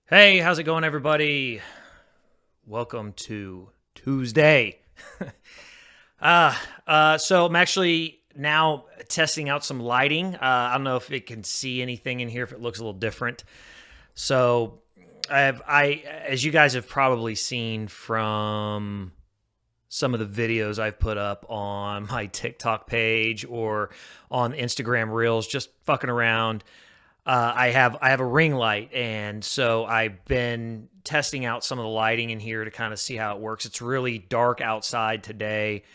Hey, how's it going, everybody? Welcome to Tuesday. So I'm actually now testing out some lighting. I don't know if it can see anything in here, if it looks a little different. So as you guys have probably seen from some of the videos I've put up on my TikTok page or on Instagram Reels, just fucking around. I have a ring light, and so I've been testing out some of the lighting in here to kind of see how it works. It's really dark outside today,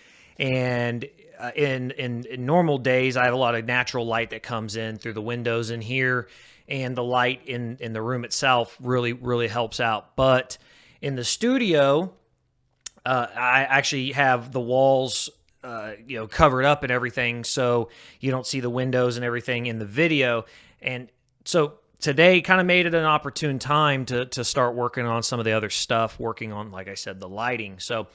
and in normal days, I have a lot of natural light that comes in through the windows in here, and the light in the room itself really helps out. But in the studio, I actually have the walls covered up and everything, so you don't see the windows and everything in the video. And so today kind of made it an opportune time to start working on some of the other stuff, working on, like I said, the lighting. So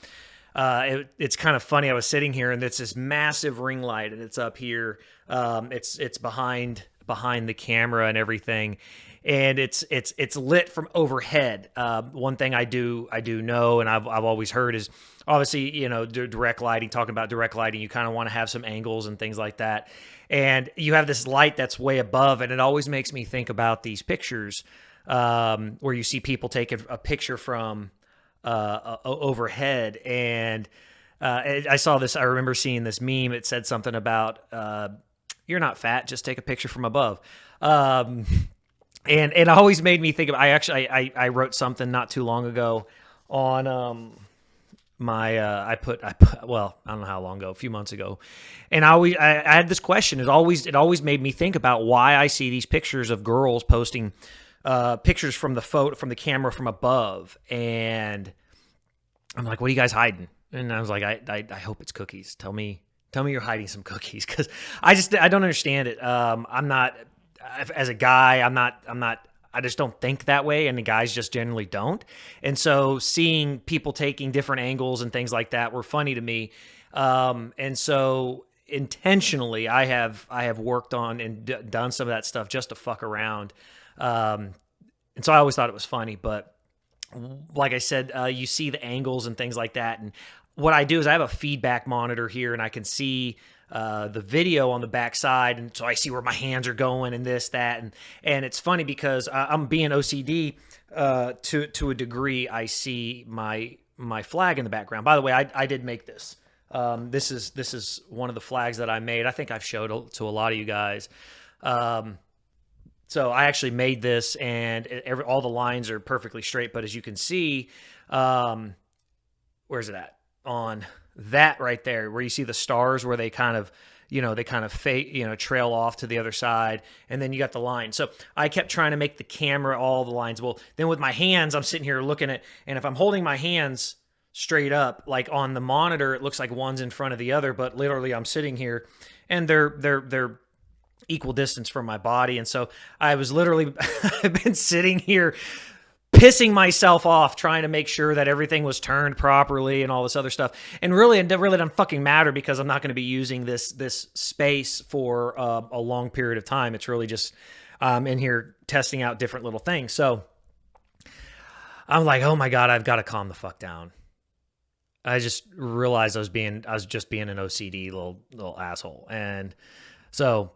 it's kind of funny. I was sitting here, and it's this massive ring light, and it's up here. It's behind the camera and everything, and it's lit from overhead. One thing I do know, and I've always heard, is obviously, direct lighting. Talking about direct lighting, you kind of want to have some angles and things like that. And you have this light that's way above, and it always makes me think about these pictures where you see people taking a picture from overhead. And I saw this. I remember seeing this meme. It said something about "You're not fat, just take a picture from above." And it always made me think of. I wrote something not too long ago on I put well, I don't know how long ago, a few months ago, and I had this question. It always made me think about why I see these pictures of girls posting pictures from the camera from above, and I'm like, what are you guys hiding? And I was like, I hope it's cookies. Tell me you're hiding some cookies, because I don't understand it. I'm not, as a guy, I just don't think that way, and the guys just generally don't. And so seeing people taking different angles and things like that were funny to me. And so intentionally, I have worked on and done some of that stuff just to fuck around. And so I always thought it was funny, but like I said, you see the angles and things like that. And what I do is I have a feedback monitor here, and I can see the video on the back side, and so I see where my hands are going and this, that, and it's funny because I'm being OCD to a degree. I see my flag in the background. By the way, I did make this. This is one of the flags that I made. I think I've showed to a lot of you guys. So I actually made this, and all the lines are perfectly straight. But as you can see, where's it at? On that right there, where you see the stars, where they kind of fade, trail off to the other side, and then you got the line. So I kept trying to make the camera all the lines. Well, then with my hands, I'm sitting here looking at, and if I'm holding my hands straight up, like on the monitor, it looks like one's in front of the other, but literally I'm sitting here, and they're equal distance from my body. And so I was literally I've been sitting here pissing myself off trying to make sure that everything was turned properly and all this other stuff. And really, it really doesn't fucking matter, because I'm not going to be using this space for a long period of time. It's really just in here testing out different little things. So I'm like, oh my God, I've got to calm the fuck down. I just realized I was just being an OCD little asshole. And so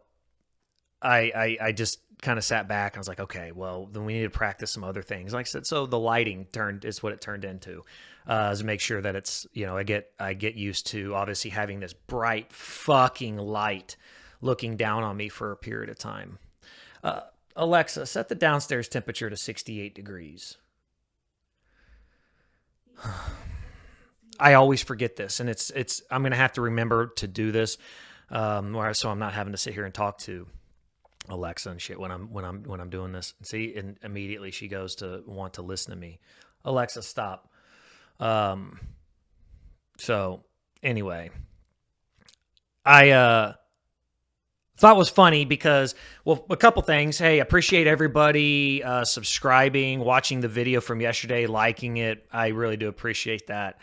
I just kind of sat back, and I was like, okay, well, then we need to practice some other things. Like I said, so the lighting is what it turned into, to make sure that it's, I get used to obviously having this bright fucking light looking down on me for a period of time. Alexa, set the downstairs temperature to 68 degrees. I always forget this, and I'm going to have to remember to do this, so I'm not having to sit here and talk to Alexa and shit when I'm doing this. See, and immediately she goes to want to listen to me. Alexa, stop. So anyway, I thought it was funny because, well, a couple things. Hey, appreciate everybody subscribing, watching the video from yesterday, liking it. I really do appreciate that.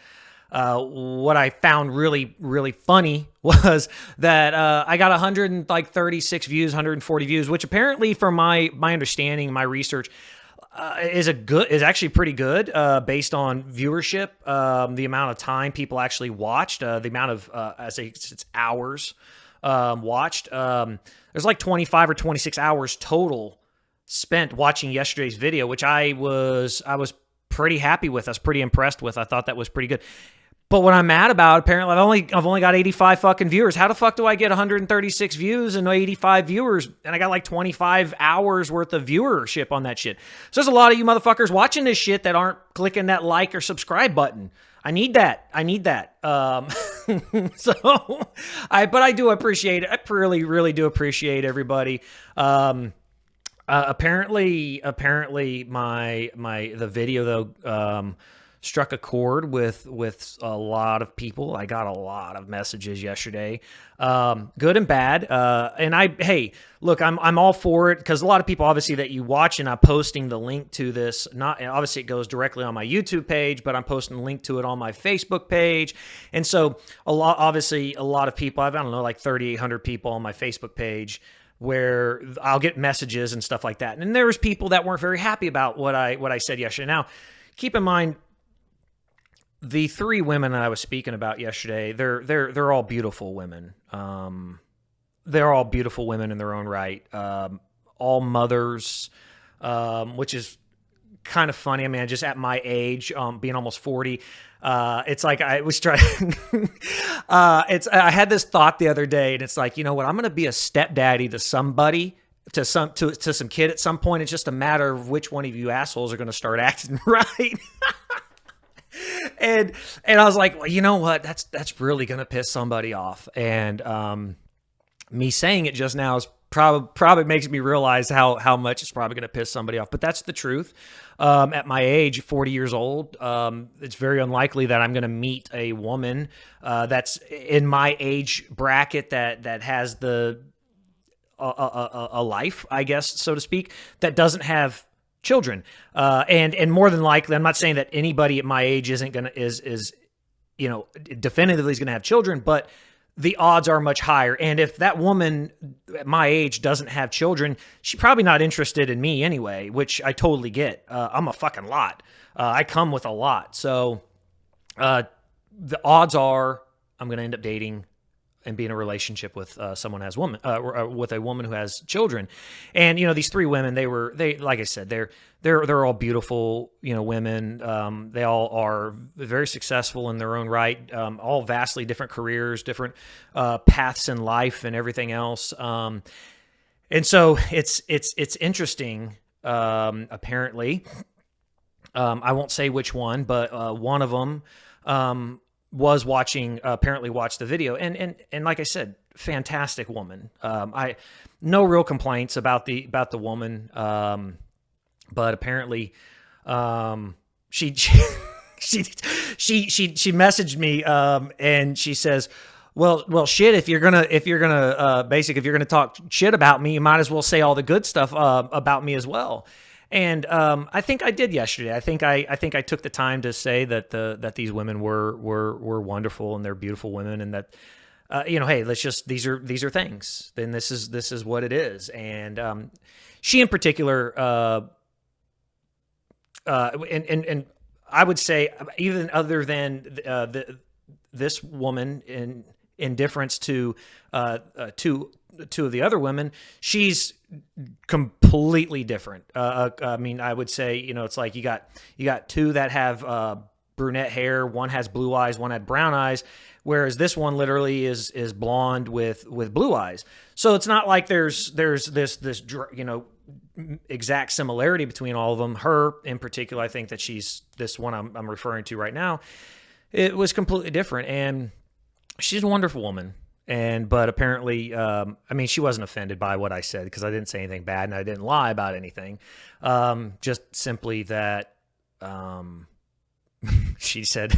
What I found really funny was that I got 136 views, 140 views, which apparently, from my understanding, my research, is actually pretty good based on viewership, the amount of time people actually watched, the amount of I say it's hours watched. There's like 25 or 26 hours total spent watching yesterday's video, which I was pretty happy with. I was pretty impressed with. I thought that was pretty good. But what I'm mad about, apparently, I've only got 85 fucking viewers. How the fuck do I get 136 views and 85 viewers, and I got like 25 hours worth of viewership on that shit? So there's a lot of you motherfuckers watching this shit that aren't clicking that like or subscribe button. I need that. But I do appreciate it. I really, really do appreciate everybody. Apparently, the video though struck a chord with a lot of people. I got a lot of messages yesterday, good and bad. And hey, look, I'm all for it, because a lot of people obviously that you watch, and I'm posting the link to this. Not obviously it goes directly on my YouTube page, but I'm posting a link to it on my Facebook page. And so a lot of people, I don't know, like 3,800 people on my Facebook page, where I'll get messages and stuff like that. And there was people that weren't very happy about what I said yesterday. Now, keep in mind, the three women that I was speaking about yesterday, they're all beautiful women. They're all beautiful women in their own right. All mothers, which is kind of funny. I mean, just at my age, being almost 40, it's like I was trying. I had this thought the other day, and it's like, you know what? I'm going to be a stepdaddy to somebody. To some kid at some point. It's just a matter of which one of you assholes are going to start acting right. And I was like, well, you know what? That's really going to piss somebody off. And me saying it just now is probably makes me realize how much it's probably going to piss somebody off. But that's the truth. At my age, 40 years old, it's very unlikely that I'm going to meet a woman that's in my age bracket that has a life, I guess, so to speak, that doesn't have children. And more than likely, I'm not saying that anybody at my age is definitively is going to have children, but the odds are much higher. And if that woman at my age doesn't have children, she's probably not interested in me anyway, which I totally get. I'm a fucking lot. I come with a lot. So the odds are I'm going to end up dating and be in a relationship with someone who has with a woman who has children. And these three women, they like I said, they're all beautiful, women. They all are very successful in their own right, all vastly different careers, different paths in life, and everything else. And so it's interesting. Apparently, I won't say which one, but one of them was apparently watched the video, and like I said, fantastic woman. I no real complaints about the woman, but apparently, she messaged me, and she says, well, shit. If you're gonna talk shit about me, you might as well say all the good stuff about me as well. And I think I did yesterday. I think I took the time to say that these women were wonderful, and they're beautiful women, and that hey, let's just these are things. Then this is what it is. And she in particular, and I would say, even other than this woman, in difference to two of the other women, she's completely different. I mean, I would say, it's like you got two that have brunette hair, one has blue eyes, one had brown eyes, whereas this one literally is blonde with blue eyes. So it's not like there's this exact similarity between all of them. Her in particular, I think that she's this one I'm referring to right now, it was completely different, and she's a wonderful woman. But apparently, I mean, she wasn't offended by what I said, because I didn't say anything bad and I didn't lie about anything. Just simply that she said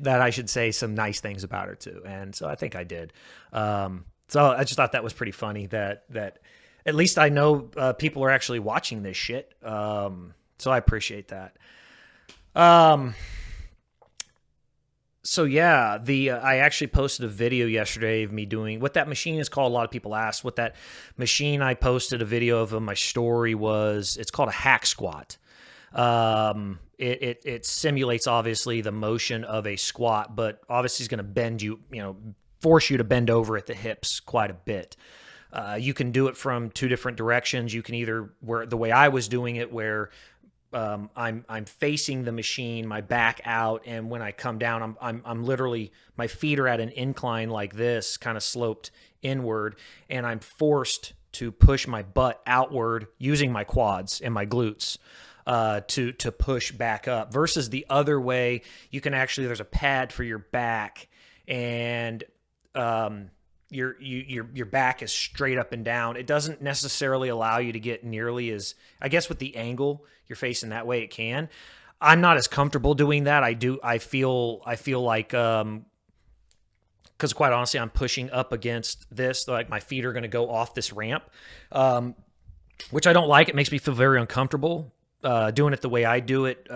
that I should say some nice things about her too. And so I think I did. So I just thought that was pretty funny that at least I know people are actually watching this shit. So I appreciate that. So yeah, I actually posted a video yesterday of me doing what that machine is called. A lot of people asked what that machine I posted a video of on my story was. It's called a hack squat. It simulates obviously the motion of a squat, but obviously is going to bend you, force you to bend over at the hips quite a bit. You can do it from two different directions. You can either, where the way I was doing it, where I'm facing the machine, my back out, and when I come down, I'm literally, my feet are at an incline like this, kind of sloped inward, and I'm forced to push my butt outward using my quads and my glutes to push back up. Versus the other way, you can actually, there's a pad for your back, and your back is straight up and down. It doesn't necessarily allow you to get nearly as, I guess with the angle you're facing that way, it can. I'm not as comfortable doing that. I feel like, because quite honestly, I'm pushing up against this, like my feet are going to go off this ramp, which I don't like. It makes me feel very uncomfortable doing it the way I do it.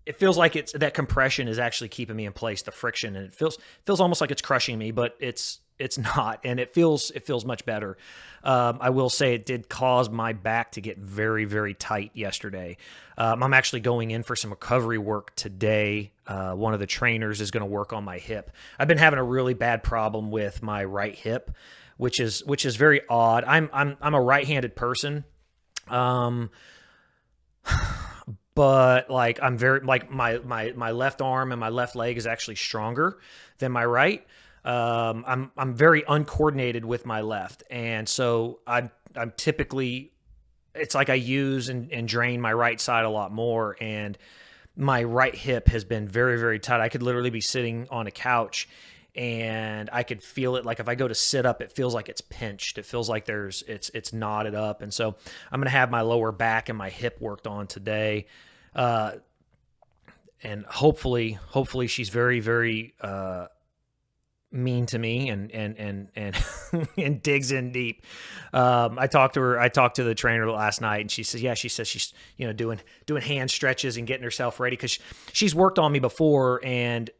It feels like it's that compression is actually keeping me in place, the friction, and it feels almost like it's crushing me, but it's not, and it feels much better. I will say it did cause my back to get very, very tight yesterday. I'm actually going in for some recovery work today. One of the trainers is going to work on my hip. I've been having a really bad problem with my right hip, which is very odd. I'm a right-handed person. But like I'm very like my left arm and my left leg is actually stronger than my right. I'm very uncoordinated with my left, and so I'm typically, it's like I use and drain my right side a lot more, and my right hip has been very, very tight. I could literally be sitting on a couch and I could feel it. Like if I go to sit up, it feels like it's pinched. It feels like it's knotted up. And so I'm going to have my lower back and my hip worked on today. And hopefully she's very, very, mean to me and and digs in deep. I talked to the trainer last night, and she says she's doing hand stretches and getting herself ready because she's worked on me before, and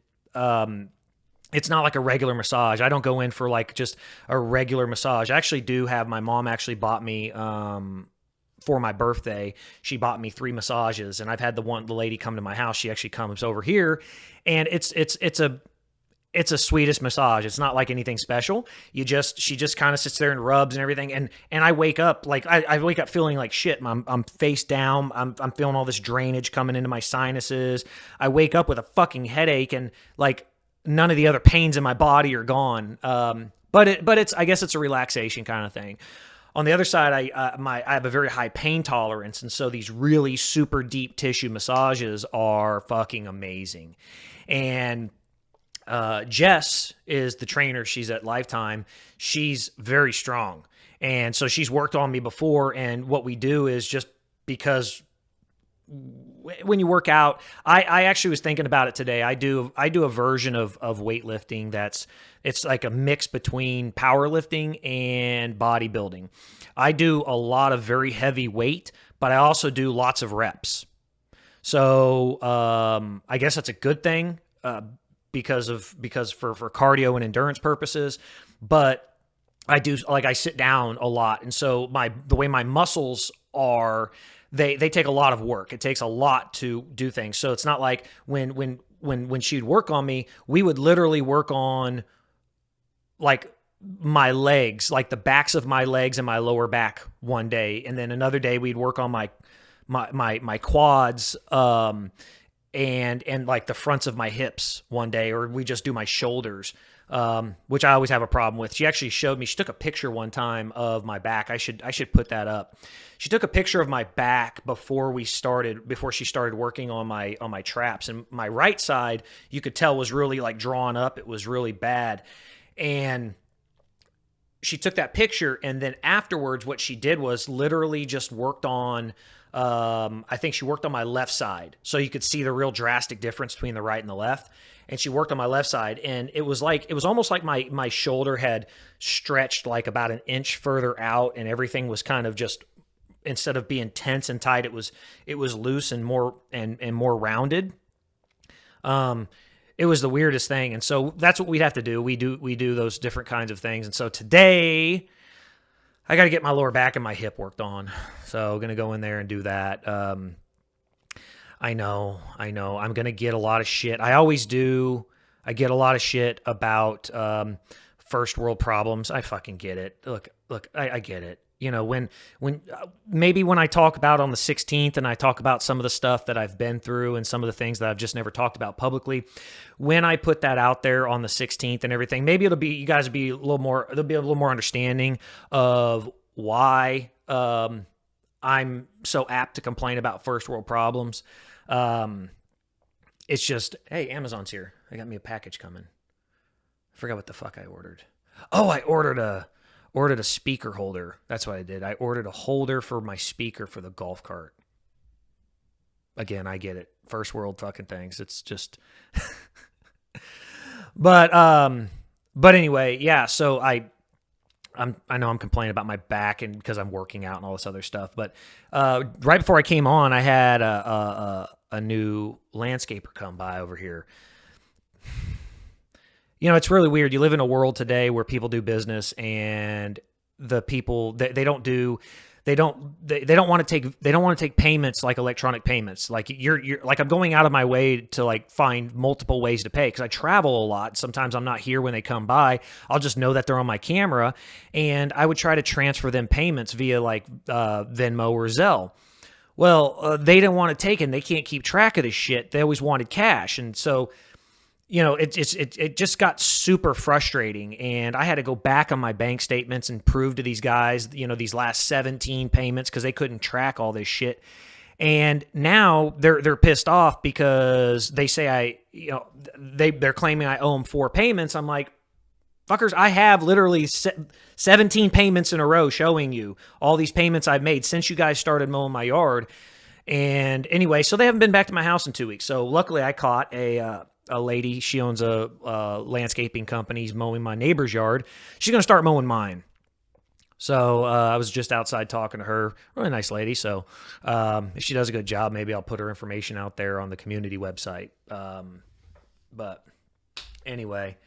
it's not like a regular massage. I don't go in for like just a regular massage. I actually do have, my mom actually bought me for my birthday, she bought me 3 massages, and I've had the lady come to my house. She actually comes over here, and it's a Swedish massage. It's not like anything special. She just kind of sits there and rubs and everything. And I wake up, like I wake up feeling like shit. I'm face down. I'm feeling all this drainage coming into my sinuses. I wake up with a fucking headache, and like none of the other pains in my body are gone. But it's, I guess it's a relaxation kind of thing. On the other side, I have a very high pain tolerance, and so these really super deep tissue massages are fucking amazing. And Jess is the trainer. She's at Lifetime. She's very strong, and so she's worked on me before. And what we do is, just because when you work out, I actually was thinking about it today. I do a version of weightlifting it's like a mix between powerlifting and bodybuilding. I do a lot of very heavy weight, but I also do lots of reps. So I guess that's a good thing because for cardio and endurance purposes. But I do, like, I sit down a lot, and so the way my muscles are, they take a lot of work. It takes a lot to do things. So it's not like when she'd work on me, we would literally work on like my legs, like the backs of my legs and my lower back one day, and then another day we'd work on my quads and like the fronts of my hips one day, or we just do my shoulders, which I always have a problem with. She actually showed me, she took a picture one time of my back. I should put that up. She took a picture of my back before she started working on my traps, and my right side, you could tell, was really like drawn up. It was really bad. And she took that picture, and then afterwards what she did was literally just worked on, I think she worked on my left side, so you could see the real drastic difference between the right and the left. And she worked on my left side, and it was almost like my shoulder had stretched like about an inch further out, and everything was kind of just, instead of being tense and tight, it was loose and more rounded. It was the weirdest thing. And so that's what we'd have to do. We do those different kinds of things. And so today I got to get my lower back and my hip worked on. So going to go in there and do that. I know. I'm going to get a lot of shit. I always do. I get a lot of shit about first world problems. I fucking get it. Look, I get it. You know, when maybe when I talk about on the 16th and I talk about some of the stuff that I've been through and some of the things that I've just never talked about publicly, when I put that out there on the 16th and everything, maybe it'll be, you guys will be a little more, there'll be a little more understanding of why I'm so apt to complain about first world problems. It's just, hey, Amazon's here. They got me a package coming. I forgot what the fuck I ordered. Oh, I ordered a speaker holder. That's what I did. I ordered a holder for my speaker for the golf cart. Again, I get it. First world fucking things. It's just but anyway, yeah, so I know I'm complaining about my back and because I'm working out and all this other stuff, but right before I came on, I had a new landscaper come by over here. You know, it's really weird. You live in a world today where people do business and the people they don't want to take payments like electronic payments. Like you're like, I'm going out of my way to like find multiple ways to pay because I travel a lot. Sometimes I'm not here when they come by. I'll just know that they're on my camera, and I would try to transfer them payments via like Venmo or Zelle. Well, they didn't want to take it. And they can't keep track of this shit. They always wanted cash, and so, you know, it just got super frustrating, and I had to go back on my bank statements and prove to these guys, you know, these last 17 payments because they couldn't track all this shit. And now they're pissed off because they say they're claiming I owe them 4 payments. I'm like, fuckers, I have literally 17 payments in a row showing you all these payments I've made since you guys started mowing my yard. And anyway, so they haven't been back to my house in 2 weeks. So luckily I caught a lady. She owns a landscaping company. She's mowing my neighbor's yard. She's going to start mowing mine. So I was just outside talking to her. Really nice lady. So if she does a good job, maybe I'll put her information out there on the community website. But anyway,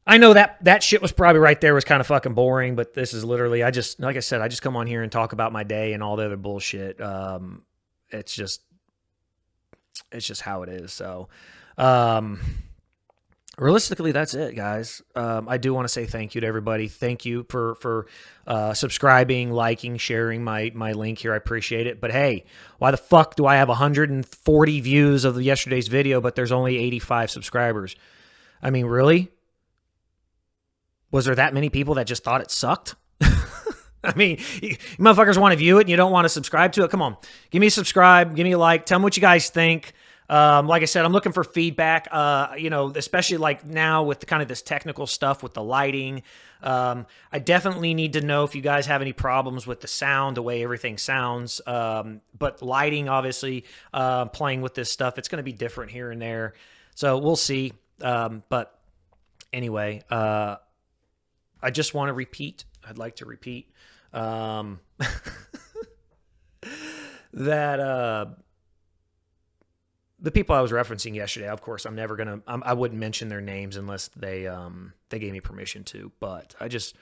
I know that shit was probably right there was kind of fucking boring, but this is literally, like I said, I just come on here and talk about my day and all the other bullshit. It's just how it is. So, realistically, that's it, guys. I do want to say thank you to everybody. Thank you for subscribing, liking, sharing my link here. I appreciate it. But hey, why the fuck do I have 140 views of yesterday's video, but there's only 85 subscribers? I mean, really? Was there that many people that just thought it sucked? I mean, you motherfuckers want to view it and you don't want to subscribe to it? Come on. Give me a subscribe. Give me a like. Tell me what you guys think. Like I said, I'm looking for feedback, you know, especially like now with the kind of this technical stuff with the lighting. I definitely need to know if you guys have any problems with the sound, the way everything sounds. But lighting, obviously, playing with this stuff, it's going to be different here and there. So we'll see. But anyway, I just want to repeat. I'd like to repeat that the people I was referencing yesterday, of course, I'm never gonna. I wouldn't mention their names unless they gave me permission to. But I just,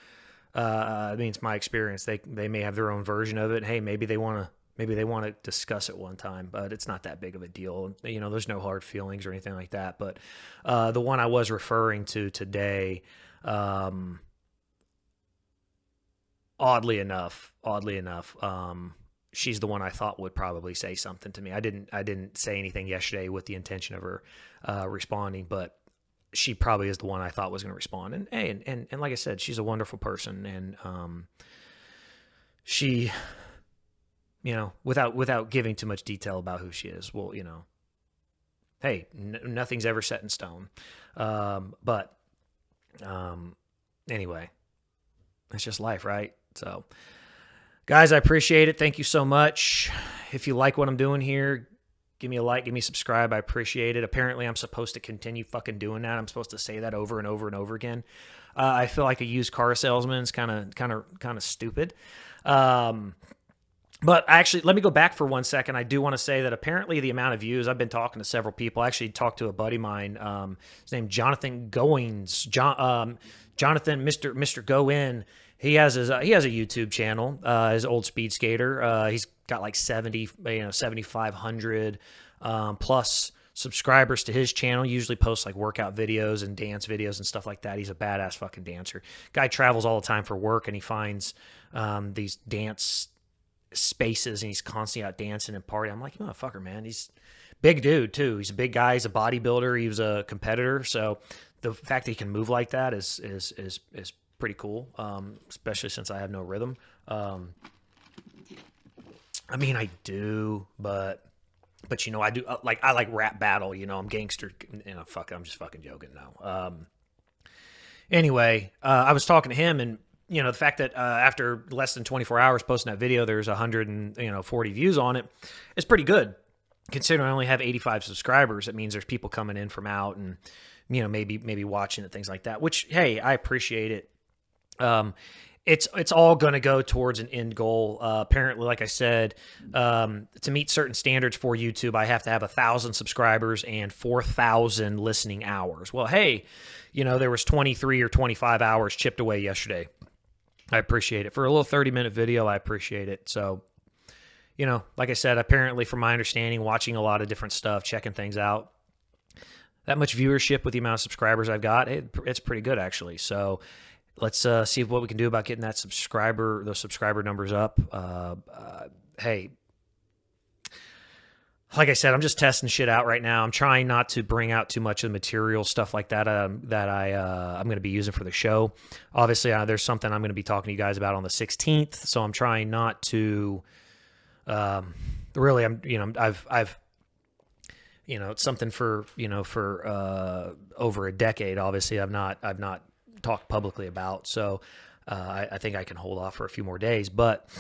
I mean, it's my experience. They may have their own version of it. Hey, maybe they want to discuss it one time, but it's not that big of a deal. You know, there's no hard feelings or anything like that. But the one I was referring to today. Oddly enough, she's the one I thought would probably say something to me. I didn't say anything yesterday with the intention of her responding, but she probably is the one I thought was going to respond. And hey, and like I said, she's a wonderful person, and she, you know, without giving too much detail about who she is, well, you know, hey, nothing's ever set in stone. But anyway, it's just life, right? So, guys, I appreciate it. Thank you so much. If you like what I'm doing here, give me a like, give me a subscribe. I appreciate it. Apparently, I'm supposed to continue fucking doing that. I'm supposed to say that over and over and over again. I feel like a used car salesman is kind of stupid. But actually, let me go back for 1 second. I do want to say that apparently the amount of views, I've been talking to several people. I actually talked to a buddy of mine. His name Jonathan Goins. Jonathan, Mr. Go In. he has a YouTube channel, his old speed skater. He's got like 7,500 plus subscribers to his channel. Usually posts like workout videos and dance videos and stuff like that. He's a badass fucking dancer. Guy travels all the time for work, and he finds these dance spaces, and he's constantly out dancing and partying. I'm like, you motherfucker, man. He's big dude too. He's a big guy. He's a bodybuilder. He was a competitor. So the fact that he can move like that is pretty cool. Especially since I have no rhythm. I mean, I do, but you know, I do I like rap battle. You know, I'm gangster. You know, fuck, I'm just fucking joking now. Anyway, I was talking to him, and you know, the fact that after less than 24 hours posting that video, there's 140 views on it, is pretty good. Considering I only have 85 subscribers, it means there's people coming in from out, and you know, maybe watching it, things like that. Which, hey, I appreciate it. It's all going to go towards an end goal. Apparently, like I said, to meet certain standards for YouTube, I have to have 1,000 subscribers and 4,000 listening hours. Well, hey, you know, there was 23 or 25 hours chipped away yesterday. I appreciate it. For a little 30-minute video, I appreciate it. So, you know, like I said, apparently from my understanding, watching a lot of different stuff, checking things out, that much viewership with the amount of subscribers I've got, it's pretty good actually. So let's see what we can do about getting those subscriber numbers up. Hey, like I said, I'm just testing shit out right now. I'm trying not to bring out too much of the material, stuff like that, I'm going to be using for the show. Obviously, there's something I'm going to be talking to you guys about on the 16th. So I'm trying not to, really, I've, you know, it's something for over a decade. Obviously, I've not talked publicly about. So I think I can hold off for a few more days. But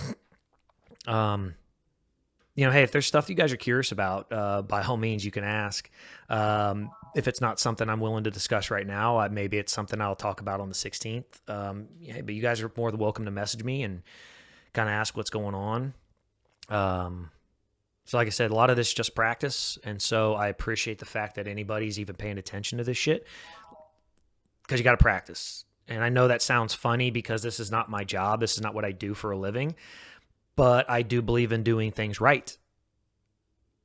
you know, hey, if there's stuff you guys are curious about, by all means, you can ask. If it's not something I'm willing to discuss right now, maybe it's something I'll talk about on the 16th. Yeah, but you guys are more than welcome to message me and kind of ask what's going on. So like I said, a lot of this is just practice. And so I appreciate the fact that anybody's even paying attention to this shit, because you got to practice. And I know that sounds funny because this is not my job. This is not what I do for a living. But I do believe in doing things right.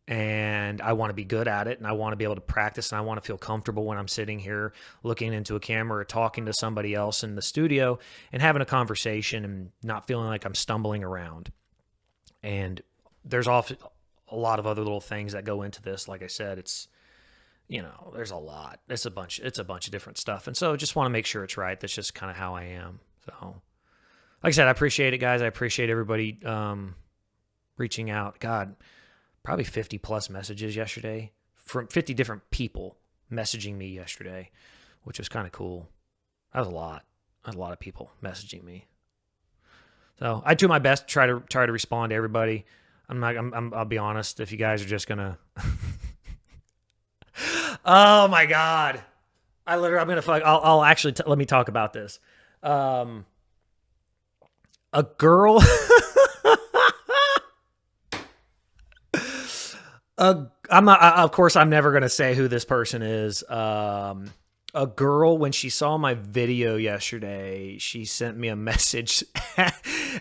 And I want to be good at it, and I want to be able to practice, and I want to feel comfortable when I'm sitting here looking into a camera or talking to somebody else in the studio and having a conversation and not feeling like I'm stumbling around. And there's often a lot of other little things that go into this. Like I said, it's, you know, there's a lot. It's a bunch of different stuff. And so just want to make sure it's right. That's just kind of how I am. So like I said, I appreciate it, guys. I appreciate everybody reaching out. God, probably 50 plus messages yesterday from 50 different people messaging me yesterday, which was kind of cool. That was a lot. I had a lot of people messaging me. So I do my best to try to respond to everybody. I'll be honest. If you guys are just gonna, oh my God, I'm gonna fuck. I'll actually let me talk about this. A girl, of course, I'm never gonna say who this person is. A girl, when she saw my video yesterday, she sent me a message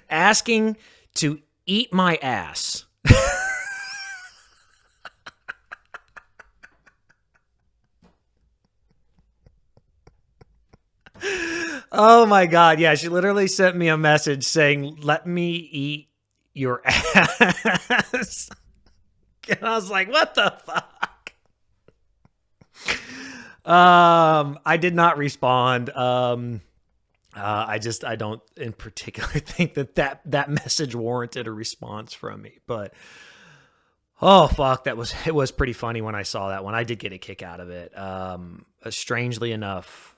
asking to eat my ass. Oh my God. Yeah, she literally sent me a message saying, "Let me eat your ass." And I was like, what the fuck? I did not respond. I don't in particular think that message warranted a response from me, but oh fuck, it was pretty funny when I saw that one. I did get a kick out of it. Strangely enough,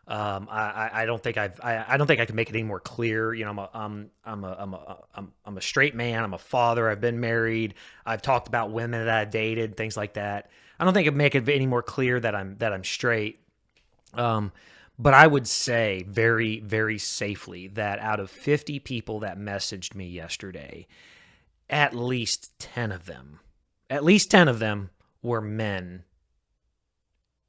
I don't think I don't think I can make it any more clear. You know, I'm a straight man. I'm a father. I've been married. I've talked about women that I dated, things like that. I don't think I can make it any more clear that I'm straight. But I would say very, very safely that out of 50 people that messaged me yesterday, at least 10 of them were men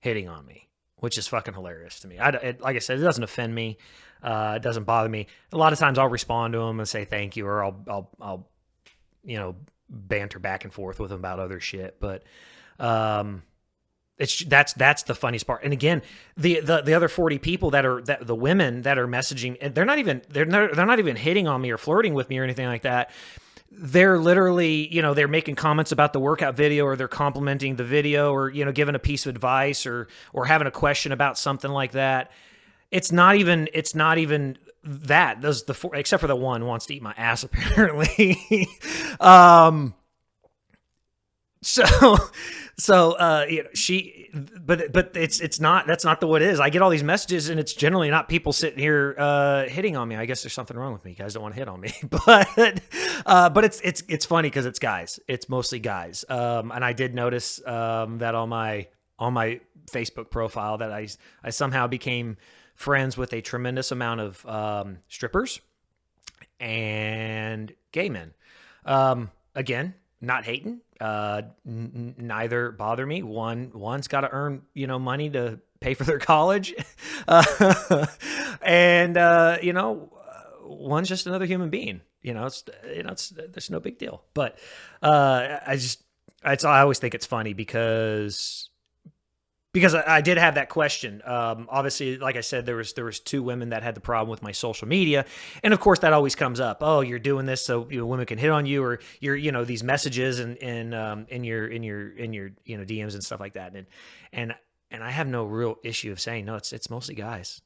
hitting on me. which is fucking hilarious to me. Like I said, it doesn't offend me. It doesn't bother me. A lot of times I'll respond to them and say thank you, or I'll banter back and forth with them about other shit. But that's the funniest part. And again, the other 40 people the women that are messaging, and they're not even hitting on me or flirting with me or anything like that. They're literally, they're making comments about the workout video, or they're complimenting the video, or, giving a piece of advice, or having a question about something like that. It's not even that. Those the four, except for the one wants to eat my ass apparently. But it's not, that's not the what it is. I get all these messages, and it's generally not people sitting here hitting on me. I guess there's something wrong with me. You guys don't want to hit on me, but it's funny because it's guys. It's mostly guys. And I did notice that on my Facebook profile that I somehow became friends with a tremendous amount of strippers and gay men. Again, not hating. Neither bother me. One's got to earn, money to pay for their college. And, one's just another human being, it's there's no big deal. But, I always think it's funny because I did have that question. Obviously, like I said, there was two women that had the problem with my social media, and of course that always comes up. Oh, you're doing this so women can hit on you, or you're these messages in your DMs and stuff like that. And I have no real issue of saying no. It's mostly guys.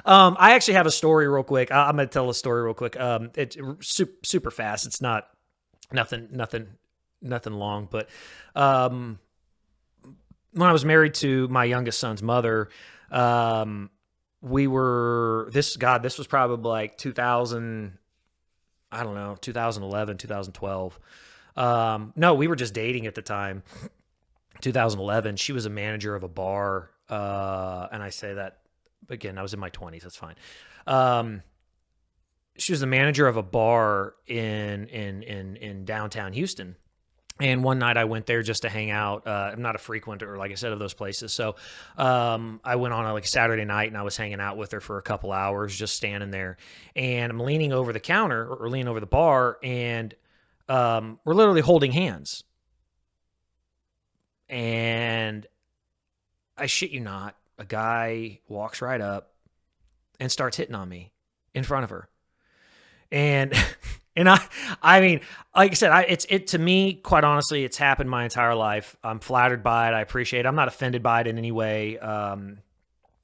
I actually have a story real quick. I'm going to tell a story real quick. It's super fast. It's not nothing long, but when I was married to my youngest son's mother, this was probably like 2011, 2012. No, we were just dating at the time. 2011. She was a manager of a bar, and I say that again, I was in my 20s. That's fine. She was the manager of a bar in downtown Houston. And one night I went there just to hang out. I'm not a frequenter, like I said, of those places. So I went on a Saturday night, and I was hanging out with her for a couple hours, just standing there. And I'm leaning over the counter, or leaning over the bar, and we're literally holding hands. And I shit you not, a guy walks right up and starts hitting on me in front of her. And I mean, like I said, to me, quite honestly, it's happened my entire life. I'm flattered by it. I appreciate it. I'm not offended by it in any way.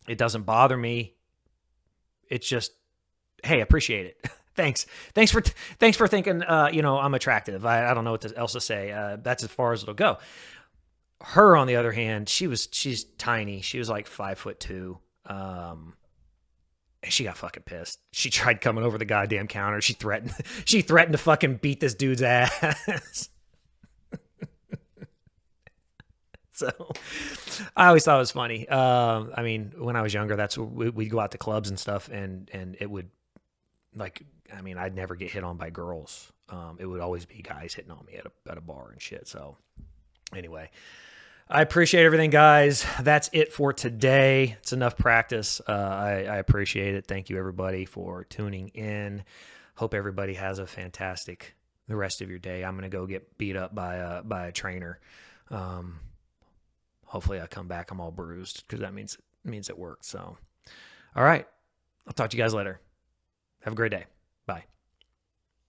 It doesn't bother me. It's just, hey, appreciate it. Thanks for thinking, I'm attractive. I don't know what else to say. That's as far as it'll go. Her, on the other hand, she's tiny. She was like 5'2". She got fucking pissed. She tried coming over the goddamn counter. She threatened to fucking beat this dude's ass. So I always thought it was funny. I mean, when I was younger, that's we'd go out to clubs and stuff, and it would, I'd never get hit on by girls. It would always be guys hitting on me at a bar and shit. So anyway, I appreciate everything, guys. That's it for today. It's enough practice. I appreciate it. Thank you, everybody, for tuning in. Hope everybody has a fantastic the rest of your day. I'm going to go get beat up by a trainer. Hopefully I come back, I'm all bruised, because that means it worked. So, all right. I'll talk to you guys later. Have a great day. Bye.